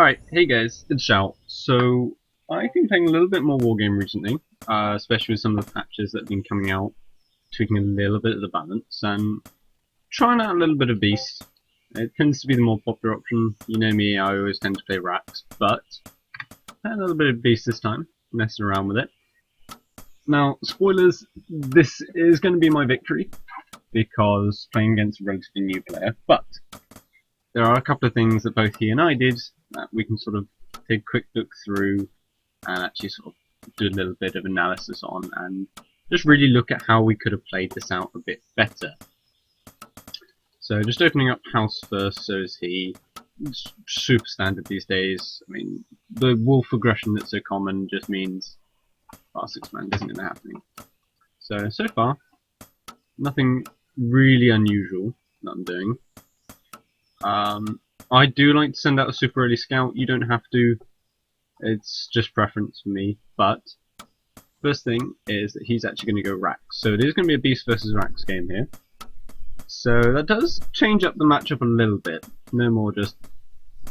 Alright, hey guys, it's Shao. So, I've been playing a little bit more Wargame recently, especially with some of the patches that have been coming out, tweaking a little bit of the balance, and trying out a little bit of Beast. It tends to be the more popular option. You know me, I always tend to play Rax, but I had a little bit of Beast this time, messing around with it. Now, spoilers, this is going to be my victory, because playing against a relatively new player, but there are a couple of things that both he and I did that we can sort of take a quick look through and actually sort of do a little bit of analysis on and just really look at how we could have played this out a bit better. So just opening up house first, so is he. It's super standard these days. I mean, the wolf aggression that's so common just means R6 man isn't going to happen. So far, nothing really unusual that I'm doing. I do like to send out a super early scout. You don't have to. It's just preference for me. But first thing is that he's actually going to go Rax. So it is going to be a Beast versus Rax game here. So that does change up the matchup a little bit. No more just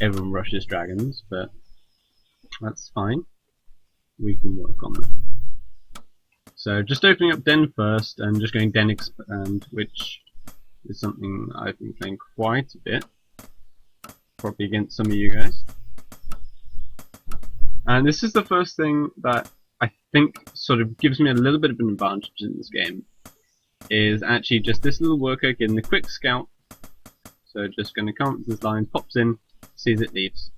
everyone rushes dragons, but that's fine. We can work on that. So just opening up Den first and just going Den Expand, which is something I've been playing quite a bit. Probably against some of you guys. And this is the first thing that I think sort of gives me a little bit of an advantage in this game, is actually just this little worker getting the quick scout. So just going to come up to this line, pops in, sees it, leaves.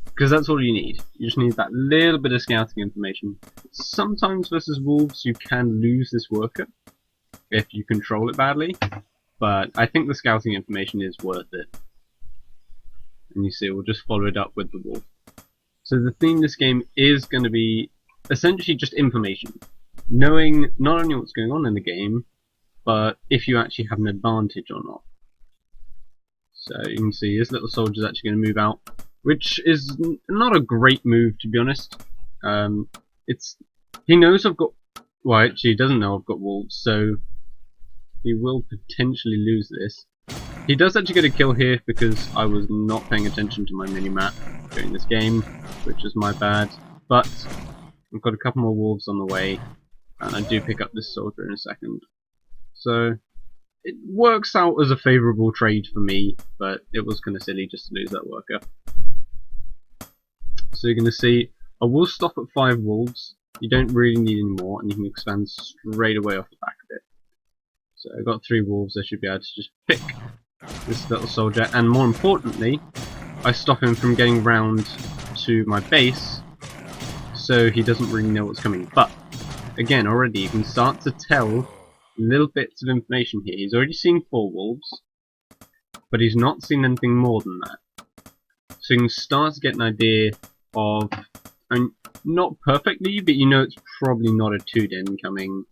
Because that's all you need. You just need that little bit of scouting information. Sometimes versus wolves you can lose this worker if you control it badly, but I think the scouting information is worth it. And you see, we'll just follow it up with the wolf. So the theme of this game is going to be essentially just information. Knowing not only what's going on in the game, but if you actually have an advantage or not. So you can see this little soldier is actually going to move out, which is not a great move, to be honest. He knows I've got... Well, actually he doesn't know I've got wolves, so he will potentially lose this. He does actually get a kill here because I was not paying attention to my mini-map during this game, which is my bad. But I've got a couple more wolves on the way, and I do pick up this soldier in a second. So it works out as a favourable trade for me, but it was kind of silly just to lose that worker. So you're going to see, I will stop at 5 wolves. You don't really need any more, and you can expand straight away off the back of it. So I've got 3 wolves, I should be able to just pick this little soldier, and more importantly, I stop him from getting round to my base, so he doesn't really know what's coming. But again, already you can start to tell little bits of information here. He's already seen 4 wolves, but he's not seen anything more than that. So you can start to get an idea of, I mean, not perfectly, but you know it's probably not a 2-den coming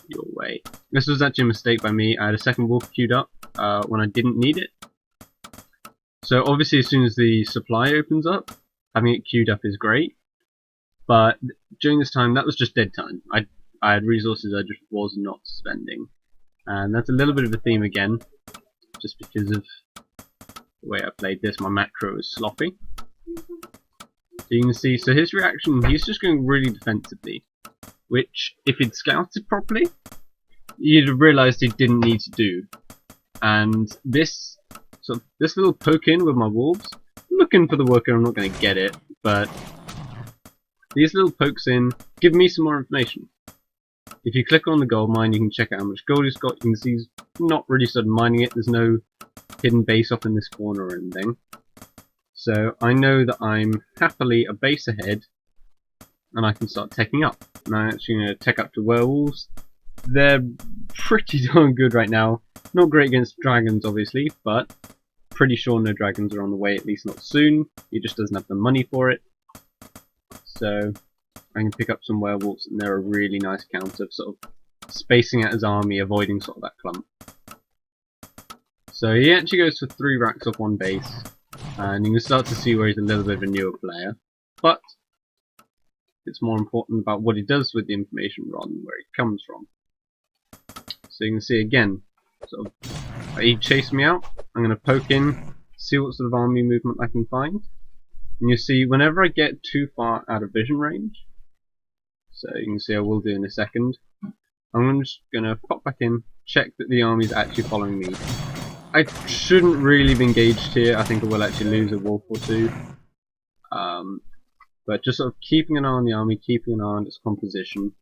your way. This was actually a mistake by me. I had a second wolf queued up when I didn't need it. So obviously as soon as the supply opens up, having it queued up is great. But during this time, that was just dead time. I had resources I just was not spending. And that's a little bit of a theme again, just because of the way I played this. My macro is sloppy. So you can see, so his reaction, he's just going really defensively. Which, if he'd scouted properly, you'd have realised he didn't need to do. And this little poke in with my wolves, I'm looking for the worker, I'm not going to get it, but these little pokes in give me some more information. If you click on the gold mine, you can check out how much gold he's got. You can see he's not really started mining it. There's no hidden base off in this corner or anything. So I know that I'm happily a base ahead, and I can start teching up. And I'm actually going to tech up to werewolves. They're pretty darn good right now. Not great against dragons, obviously, but pretty sure no dragons are on the way, at least not soon. He just doesn't have the money for it. So I can pick up some werewolves, and they're a really nice counter of sort of spacing out his army, avoiding sort of that clump. So he actually goes for 3 racks off 1 base, and you can start to see where he's a little bit of a newer player. But it's more important about what he does with the information rather than where it comes from. So you can see again, sort of, he chased me out. I'm going to poke in, see what sort of army movement I can find. And you see, whenever I get too far out of vision range, so you can see I will do in a second, I'm just going to pop back in, check that the army is actually following me. I shouldn't really be engaged here. I think I will actually lose a wolf or two. But just sort of keeping an eye on the army, keeping an eye on its composition.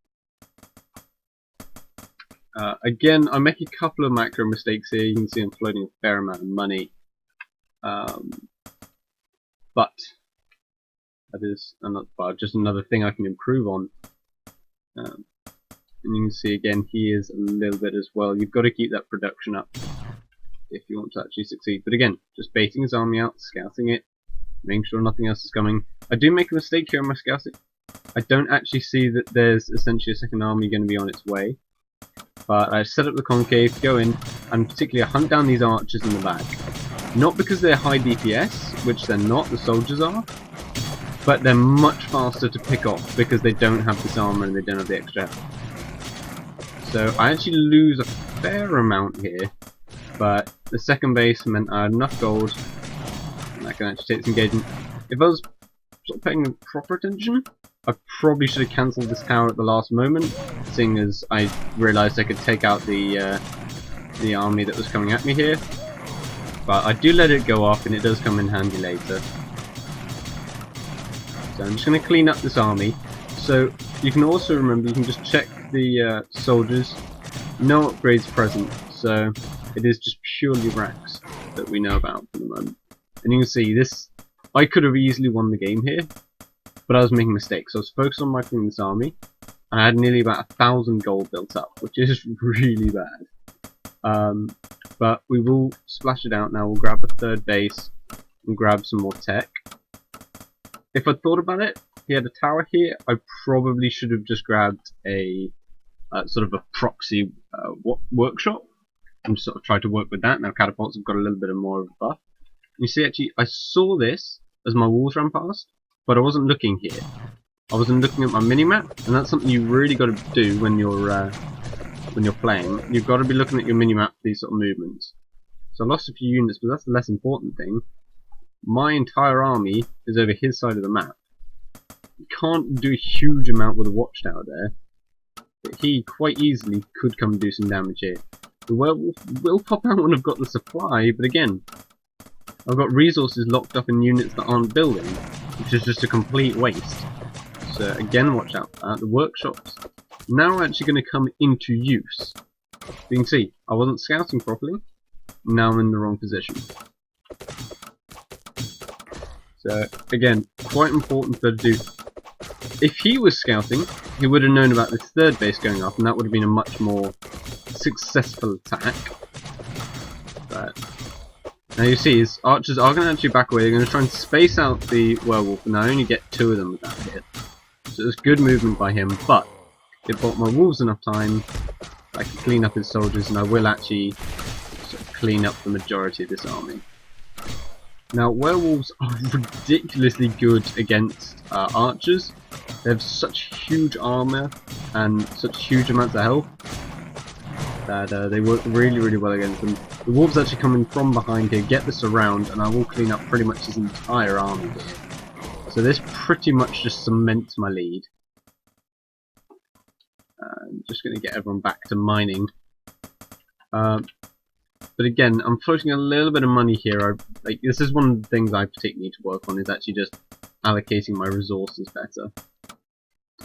Again, I make a couple of macro mistakes here. You can see I'm floating a fair amount of money. But that is just another thing I can improve on. And you can see again, he is a little bit as well. You've got to keep that production up if you want to actually succeed. But again, just baiting his army out, scouting it, making sure nothing else is coming. I do make a mistake here on my scouting. I don't actually see that there's essentially a second army going to be on its way. But I set up the concave, go in, and particularly hunt down these archers in the back. Not because they're high DPS, which they're not, the soldiers are, but they're much faster to pick off because they don't have this armor and they don't have the extra health. So I actually lose a fair amount here, but the second base meant I had enough gold and I can actually take this engagement. If I was sort of paying proper attention, I probably should have cancelled this tower at the last moment, seeing as I realised I could take out the army that was coming at me here. But I do let it go off, and it does come in handy later. So I'm just going to clean up this army. So you can also remember, you can just check the soldiers. No upgrades present, so it is just purely racks that we know about for the moment. And you can see this, I could have easily won the game here, but I was making mistakes. I was focused on marking this army, and I had nearly about 1,000 gold built up, which is really bad. But we will splash it out now. We'll grab a third base and grab some more tech. If I'd thought about it, he had a tower here, I probably should have just grabbed a sort of a proxy workshop and sort of tried to work with that. Now catapults have got a little bit more of a buff. You see, actually, I saw this as my wolves ran past, but I wasn't looking here. I wasn't looking at my minimap, and that's something you really got to do when you're playing. You've got to be looking at your minimap for these sort of movements. So I lost a few units, but that's the less important thing. My entire army is over his side of the map. You can't do a huge amount with a watchtower there, but he quite easily could come and do some damage here. The werewolf will pop out when I've got the supply, but again, I've got resources locked up in units that aren't building, which is just a complete waste. So again, watch out for that. The workshops now are actually going to come into use. You can see, I wasn't scouting properly, now I'm in the wrong position. So again, quite important to do. If he was scouting, he would have known about this third base going up, and that would have been a much more successful attack. But now you see, his archers are going to actually back away. They're going to try and space out the werewolf, and I only get 2 of them with that hit. So it was good movement by him, but it bought my wolves enough time. I can clean up his soldiers, and I will actually sort of clean up the majority of this army. Now, werewolves are ridiculously good against archers. They have such huge armor and such huge amounts of health that they work really, really well against them. The wolves actually come in from behind here, get the surround, and I will clean up pretty much his entire army here. So this pretty much just cements my lead. I'm just going to get everyone back to mining. But again, I'm floating a little bit of money here. This is one of the things I particularly need to work on, is actually just allocating my resources better.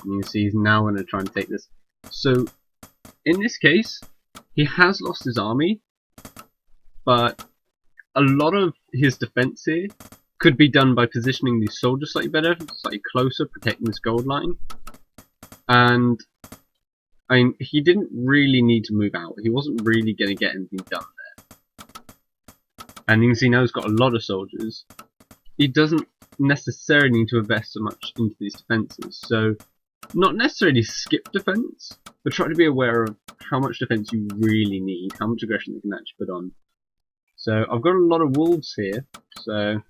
And you can see he's now going to try and take this. So, in this case, he has lost his army, but a lot of his defense here could be done by positioning these soldiers slightly better, slightly closer, protecting this gold line. And I mean, he didn't really need to move out. He wasn't really going to get anything done there. And you can see now he's got a lot of soldiers. He doesn't necessarily need to invest so much into these defenses. So, not necessarily skip defense, but try to be aware of how much defense you really need, how much aggression they can actually put on. So, I've got a lot of wolves here, so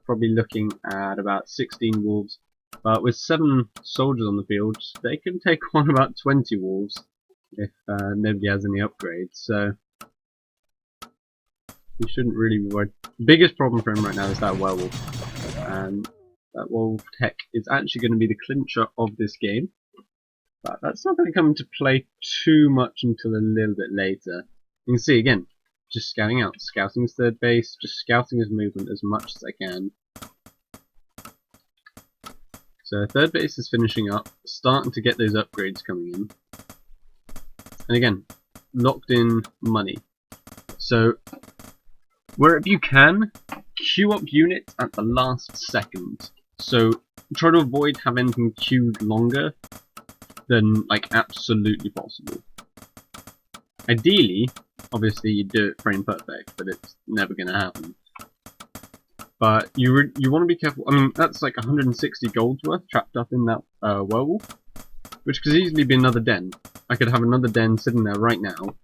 probably looking at about 16 wolves. But with 7 soldiers on the field, they can take on about 20 wolves if nobody has any upgrades. So he shouldn't really be worried. The biggest problem for him right now is that werewolf. That werewolf tech is actually going to be the clincher of this game. But that's not going to come into play too much until a little bit later. You can see again, just scouting out, scouting his third base, just scouting his movement as much as I can. So third base is finishing up, starting to get those upgrades coming in. And again, locked in money. So wherever you can, queue up units at the last second. So try to avoid having them queued longer than like absolutely possible. Ideally, obviously you do it frame perfect, but it's never going to happen. But you want to be careful. I mean, that's like 160 gold's worth trapped up in that werewolf, which could easily be another den. I could have another den sitting there right now,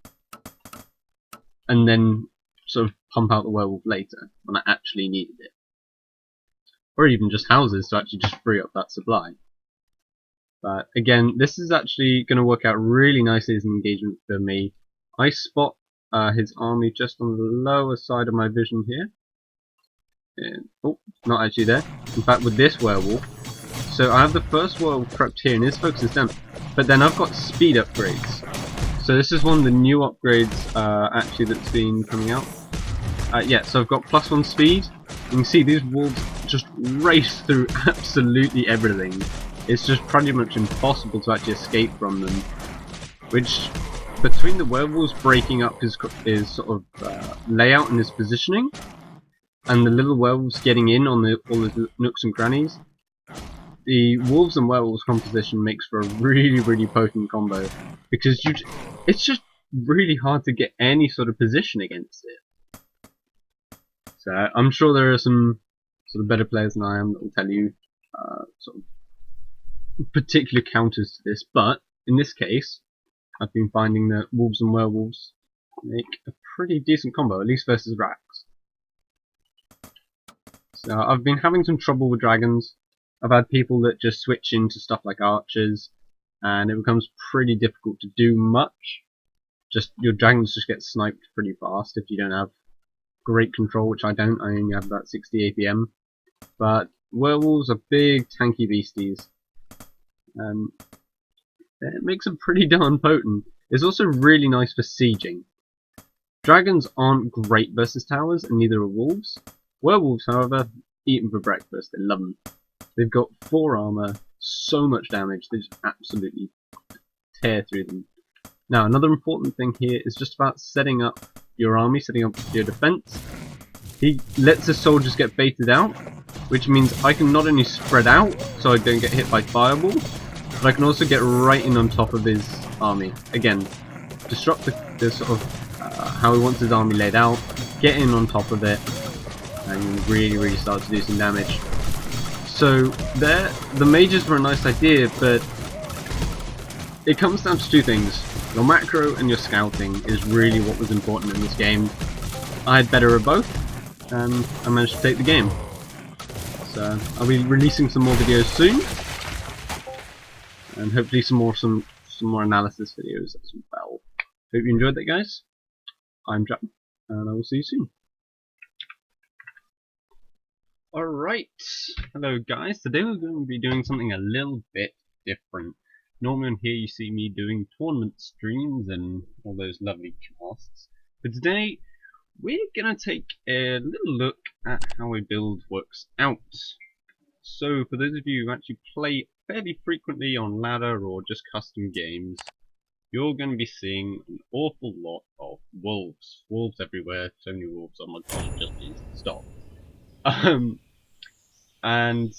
and then sort of pump out the werewolf later when I actually needed it. Or even just houses to actually just free up that supply. But again, this is actually going to work out really nicely as an engagement for me. I spot his army just on the lower side of my vision here. And, oh, not actually there. In fact, with this werewolf, so I have the first werewolf prepped here and his focus is down. But then I've got speed upgrades. So this is one of the new upgrades actually that's been coming out. Yeah, so I've got +1 speed. You can see these wolves just race through absolutely everything. It's just pretty much impossible to actually escape from them. Which, between the werewolves breaking up his sort of layout and his positioning, and the little werewolves getting in on all the nooks and crannies, the wolves and werewolves composition makes for a really potent combo. Because it's just really hard to get any sort of position against it. So I'm sure there are some sort of better players than I am that will tell you sort of particular counters to this, but in this case, I've been finding that wolves and werewolves make a pretty decent combo, at least versus racks. So I've been having some trouble with dragons. I've had people that just switch into stuff like archers, and it becomes pretty difficult to do much. Just your dragons just get sniped pretty fast if you don't have great control, which I don't. I only have about 60 APM. But werewolves are big, tanky beasties. It makes them pretty darn potent. It's also really nice for sieging. Dragons aren't great versus towers, and neither are wolves. Werewolves, however, eat them for breakfast. They love them. They've got 4 armor, so much damage, they just absolutely tear through them. Now, another important thing here is just about setting up your army, setting up your defense. He lets the soldiers get baited out, which means I can not only spread out so I don't get hit by fireball, but I can also get right in on top of his army. Again, disrupt the sort of how he wants his army laid out, get in on top of it, and really start to do some damage. So there, the mages were a nice idea, but it comes down to 2 things. Your macro and your scouting is really what was important in this game. I had better of both, and I managed to take the game. So I'll be releasing some more videos soon, and hopefully some more analysis videos as well. Hope you enjoyed that, guys. I'm Jack, and I will see you soon. Alright, hello guys. Today we're going to be doing something a little bit different. Normally on here you see me doing tournament streams and all those lovely casts. But today we're going to take a little look at how a build works out. So for those of you who actually play fairly frequently on ladder or just custom games, you're going to be seeing an awful lot of wolves. Wolves everywhere, so many wolves, oh my gosh, just please stop. And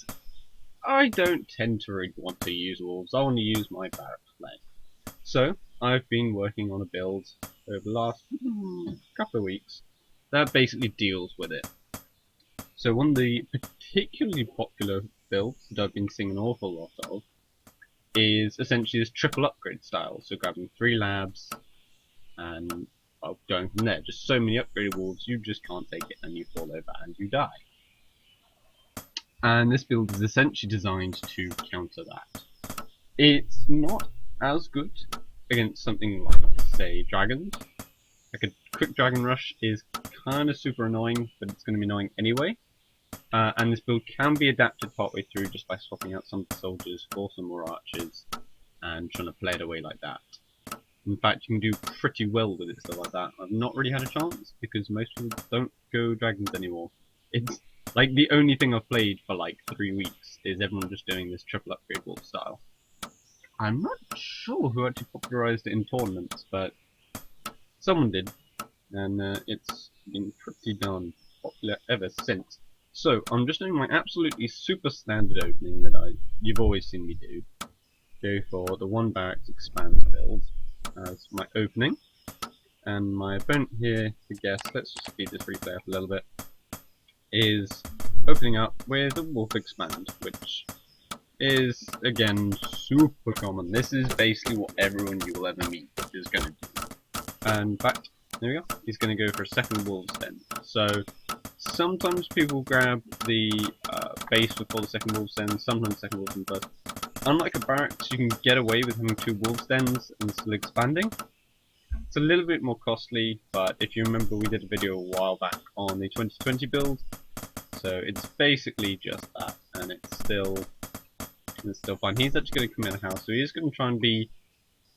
I don't tend to really want to use wolves. I want to use my barracks flag. So I've been working on a build over the last couple of weeks that basically deals with it. So one of the particularly popular builds that I've been seeing an awful lot of is essentially this triple upgrade style. So grabbing 3 labs and going from there. Just so many upgraded wolves, you just can't take it and you fall over and you die. And this build is essentially designed to counter that. It's not as good against something like, say, dragons. Like a quick dragon rush is kind of super annoying, but it's going to be annoying anyway. And this build can be adapted partway through just by swapping out some of the soldiers for some more archers and trying to play it away like that. In fact, you can do pretty well with it stuff like that. I've not really had a chance because most people don't go dragons anymore. It's like the only thing I've played for like 3 weeks is everyone just doing this triple upgrade wolf style. I'm not sure who actually popularized it in tournaments, but someone did, and it's been pretty darn popular ever since. So I'm just doing my absolutely super standard opening that you've always seen me do. Go for the 1 barracks expand build as my opening, and my opponent here, to guess, let's just speed this replay up a little bit, is opening up with a wolf expand, which is again super common. This is basically what everyone you will ever meet is going to do. And in fact, there we go, he's going to go for a second wolves den. So sometimes people grab the base before the second wolves den, sometimes second wolves den first. Unlike a barracks, you can get away with having 2 wolves dens and still expanding. It's a little bit more costly, but if you remember, we did a video a while back on the 2020 build, so it's basically just that, and it's still fine. He's actually going to come in a house, so he's going to try and be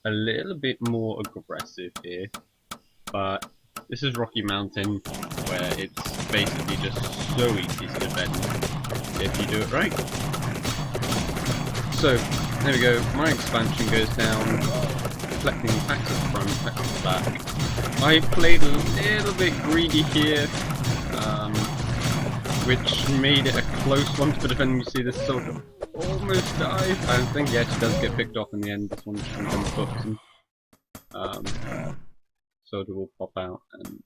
a little bit more aggressive here, but this is Rocky Mountain, where it's basically just so easy to defend if you do it right. So, there we go, my expansion goes down, deflecting attacks at the front, attacks at the back. I played a little bit greedy here, which made it a close one for defending. You see this soldier almost died. I think he actually does get picked off in the end. This one just comes on the books, and soldier will pop out and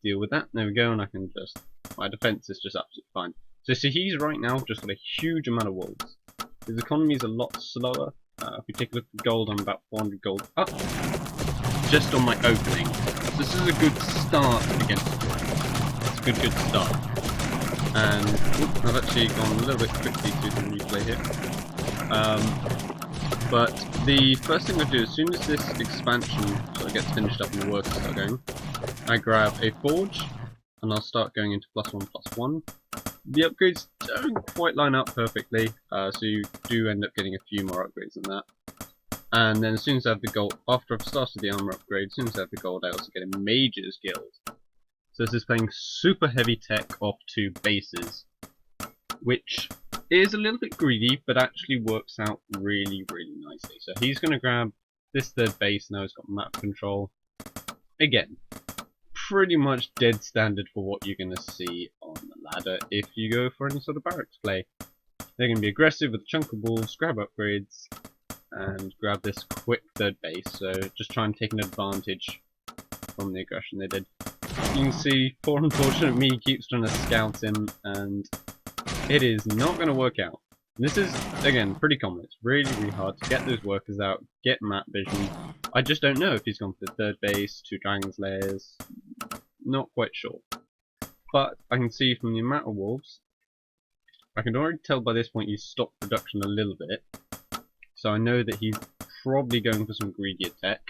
deal with that. There we go, and I can just, my defense is just absolutely fine. So see, he's right now just got a huge amount of wolves. His economy is a lot slower. If we take a look at gold, I'm about 400 gold up, just on my opening. So this is a good start against the dragon. It's a good start. And I've actually gone a little bit quickly through the replay here. But the first thing I do, as soon as this expansion sort of gets finished up and the works start going, I grab a forge, and I'll start going into +1/+1. The upgrades don't quite line up perfectly, so you do end up getting a few more upgrades than that. And then as soon as I have the gold, after I've started the armor upgrade, as soon as I have the gold, I also get a Mage's Guild. So this is playing super heavy tech off 2 bases, which is a little bit greedy, but actually works out really, really nicely. So he's going to grab this 3rd base, now he's got map control. Again, pretty much dead standard for what you're going to see on the ladder if you go for any sort of barracks play. They're going to be aggressive with a chunk of walls, grab upgrades, and grab this quick 3rd base, so just try and take an advantage from the aggression they did. You can see, poor unfortunate me keeps trying to scout him, and it is not going to work out. And this is, again, pretty common. It's really, really hard to get those workers out, get map vision. I just don't know if he's gone for the 3rd base, 2 Dragon's Lairs, not quite sure. But I can see from the amount of wolves, I can already tell by this point he's stopped production a little bit. So I know that he's probably going for some greedier tech.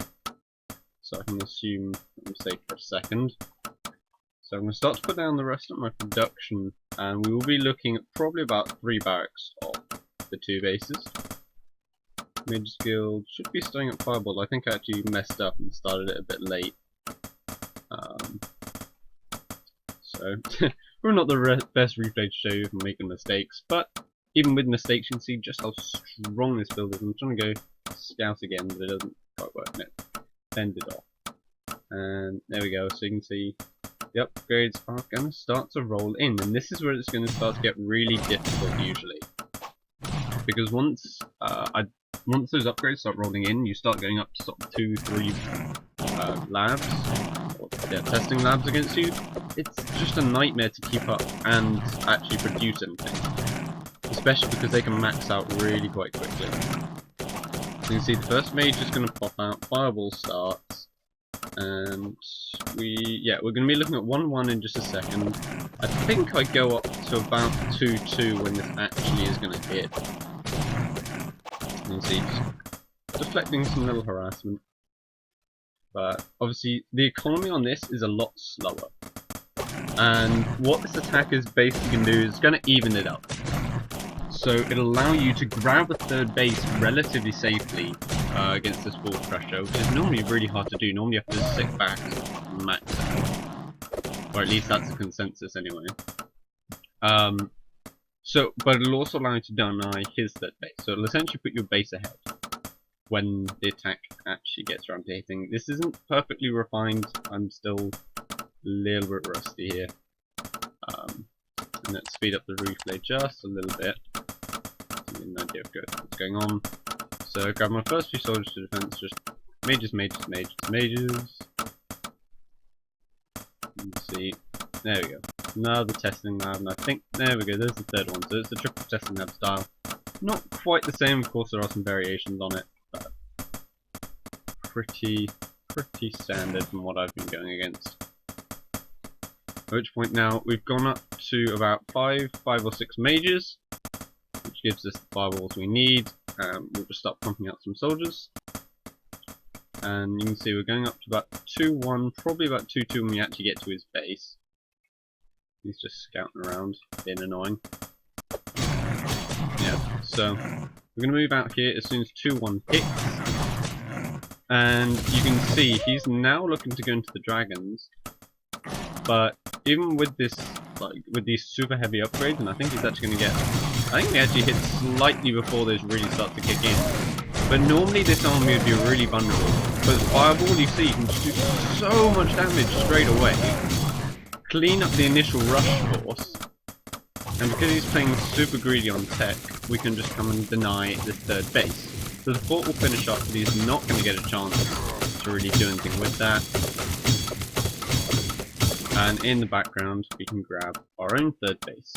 So I can assume, let me say for a second. So I'm going to start to put down the rest of my production, and we will be looking at probably about 3 barracks of the 2 bases. Mage's Guild should be starting at Fireball. I think I actually messed up and started it a bit late. So, we're not the best replay to show you from making mistakes, but even with mistakes you can see just how strong this build is. I'm trying to go scout again, but it doesn't quite work. No, end it off. And there we go, so you can see the upgrades are going to start to roll in, and this is where it's going to start to get really difficult usually. Because once those upgrades start rolling in, you start going up to sort of 2, 3 labs, or testing labs against you. It's just a nightmare to keep up and actually produce anything. Especially because they can max out really quite quickly. So you can see the first mage is going to pop out, Fireball starts, and we're going to be looking at 1-1 in just a second. I think I go up to about 2-2 when this actually is going to hit. You can see, just deflecting some little harassment. But obviously, the economy on this is a lot slower. And what this attack is basically going to do is going to even it up. So it'll allow you to grab a third base relatively safely against this Wolf Crusher, which is normally really hard to do. Normally you have to sit back and max out. Or at least that's the consensus anyway. But it'll also allow you to deny his third base. So it'll essentially put your base ahead when the attack actually gets around to hitting. This isn't perfectly refined. I'm still a little bit rusty here. And let's speed up the replay just a little bit to get an idea of what's going on. So grab my first few soldiers to defense, just mages. Let's see. There we go. Another testing lab, and I think there we go, there's the third one. So it's a triple testing lab style. Not quite the same, of course there are some variations on it, but pretty standard from what I've been going against. At which point now we've gone up to about five or six mages, which gives us the fireballs we need. We'll just start pumping out some soldiers. And you can see we're going up to about 2-1, probably about 2-2 when we actually get to his base. He's just scouting around, being annoying. Yeah, so we're going to move out here as soon as 2-1 hits. And you can see he's now looking to go into the dragons. But even with this, with these super heavy upgrades, and I think he's actually going to get, I think he actually hits slightly before those really start to kick in. But normally this army would be really vulnerable. But Fireball, you see, you can just do so much damage straight away. Clean up the initial rush force. And because he's playing super greedy on tech, we can just come and deny this third base. So the fort will finish up, but he's not going to get a chance to really do anything with that. And in the background, we can grab our own third base.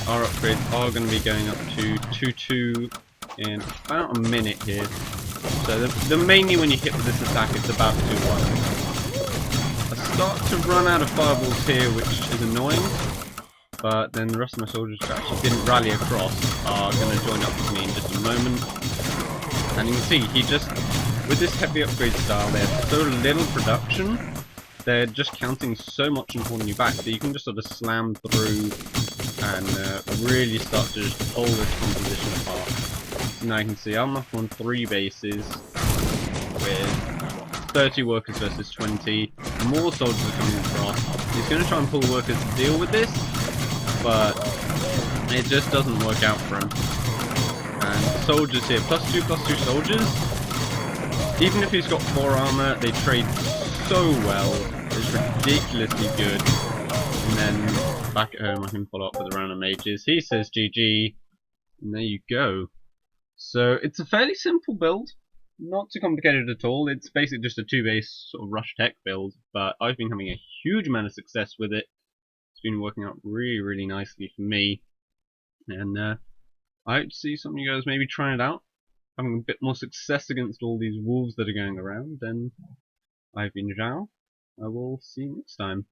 Our upgrades are going to be going up to 2-2 in about a minute here. So mainly when you hit with this attack, it's about 2-1. I start to run out of fireballs here, which is annoying. But then the rest of my soldiers who actually didn't rally across are going to join up with me in just a moment. And you can see, he just, with this heavy upgrade style, they have so little production. They're just counting so much and holding you back that you can just sort of slam through and really start to just pull this composition apart. Now you can see I'm up on 3 bases with 30 workers versus 20. More soldiers are coming across. He's going to try and pull workers to deal with this, but it just doesn't work out for him. And soldiers here, +2/+2 soldiers. Even if he's got 4 armor, they trade so well. It's ridiculously good. And then back at home I can follow up with a round of mages. He says GG, and there you go. So it's a fairly simple build, not too complicated at all. It's basically just a 2-base sort of rush tech build, but I've been having a huge amount of success with it. It's been working out really nicely for me, and I hope to see some of you guys maybe trying it out, having a bit more success against all these wolves that are going around. And I've been Zhao. I will see you next time.